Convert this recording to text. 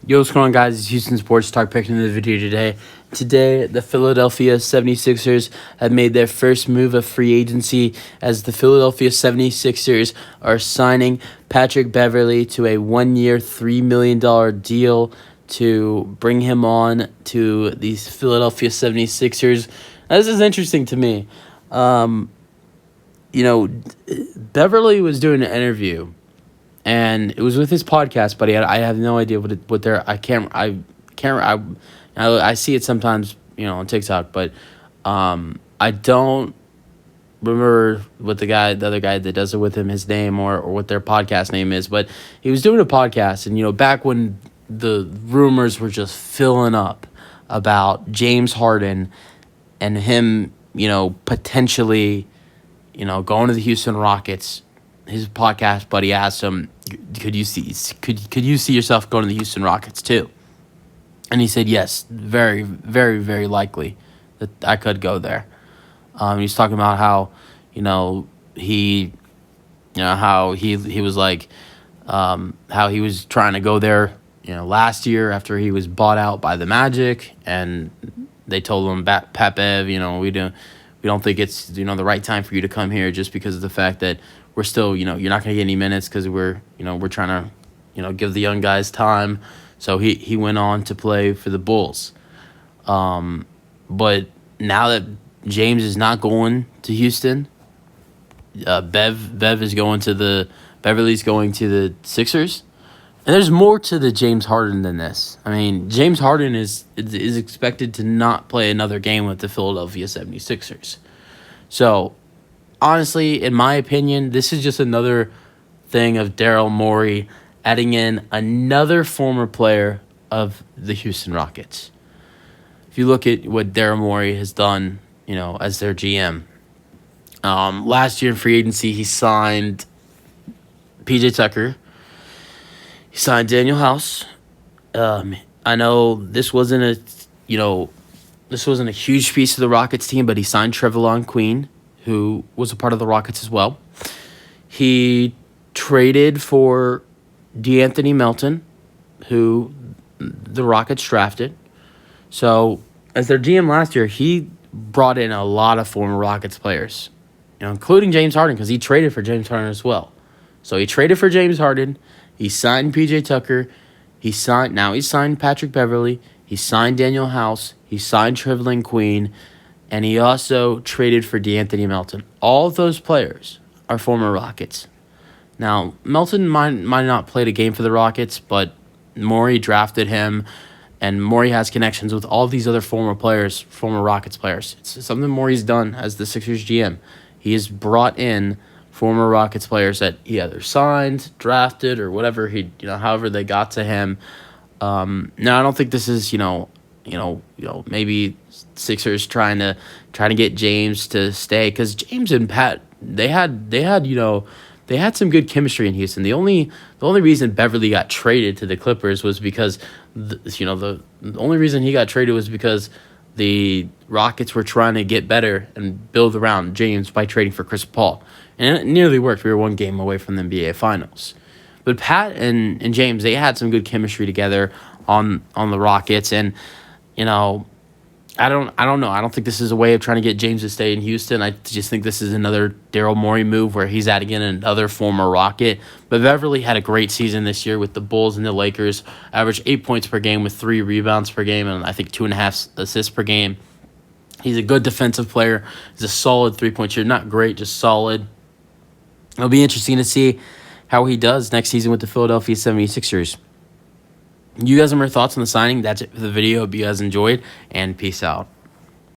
Yo, what's going on, guys? It's Houston Sports Talk picking the video today. Today, the Philadelphia 76ers have made their first move of free agency as the Philadelphia 76ers are signing Patrick Beverley to a 1-year, $3 million deal to bring him on to the Philadelphia 76ers. Now, this is interesting to me. Beverley was doing an interview, and it was with his podcast, but I have no idea what they're. I see it sometimes, on TikTok, but I don't remember what the other guy that does it with him, his name or what their podcast name is. But he was doing a podcast, and back when the rumors were just filling up about James Harden and him, potentially, going to the Houston Rockets. His podcast buddy asked him, could you see yourself going to the Houston Rockets too? And he said, yes, very, very, very likely that I could go there. He's talking about how, he was like, how he was trying to go there, last year after he was bought out by the Magic, and they told him, Pat Bev, we don't think it's, the right time for you to come here just because of the fact that we're still, you're not going to get any minutes because we're trying to, give the young guys time. So he went on to play for the Bulls. But now that James is not going to Houston, Beverley's going to the Sixers. And there's more to the James Harden than this. I mean, James Harden is expected to not play another game with the Philadelphia 76ers. So, honestly, in my opinion, this is just another thing of Daryl Morey adding in another former player of the Houston Rockets. If you look at what Daryl Morey has done, as their GM, last year in free agency, he signed P.J. Tucker. He signed Daniel House. I know this wasn't a huge piece of the Rockets team, but he signed Trevelyan Queen, who was a part of the Rockets as well. He traded for DeAnthony Melton, who the Rockets drafted. So, as their GM last year, he brought in a lot of former Rockets players, including James Harden, because he traded for James Harden as well. So, he traded for James Harden. He signed P.J. Tucker. He signed Patrick Beverley. He signed Daniel House. He signed Trevelyan Queen. And he also traded for DeAnthony Melton. All of those players are former Rockets. Now, Melton might not play a game for the Rockets, but Morey drafted him, and Morey has connections with all these other former Rockets players. It's something Morey's done as the Sixers GM. He has brought in former Rockets players that he either signed, drafted, or whatever however they got to him. Now, I don't think this is maybe Sixers trying to get James to stay, because James and Pat they had some good chemistry in Houston. The only reason Beverley got traded to the Clippers was because the only reason he got traded was because the Rockets were trying to get better and build around James by trading for Chris Paul. And it nearly worked. We were one game away from the NBA Finals. But Pat and James, they had some good chemistry together on the Rockets. And, I don't know. I don't think this is a way of trying to get James to stay in Houston. I just think this is another Daryl Morey move where he's adding in another former Rocket. But Beverley had a great season this year with the Bulls and the Lakers. Averaged 8 points per game with 3 rebounds per game and I think 2.5 assists per game. He's a good defensive player. He's a solid three-point shooter. Not great, just solid. It'll be interesting to see how he does next season with the Philadelphia 76ers. You guys have more thoughts on the signing? That's it for the video. Hope you guys enjoyed, and peace out.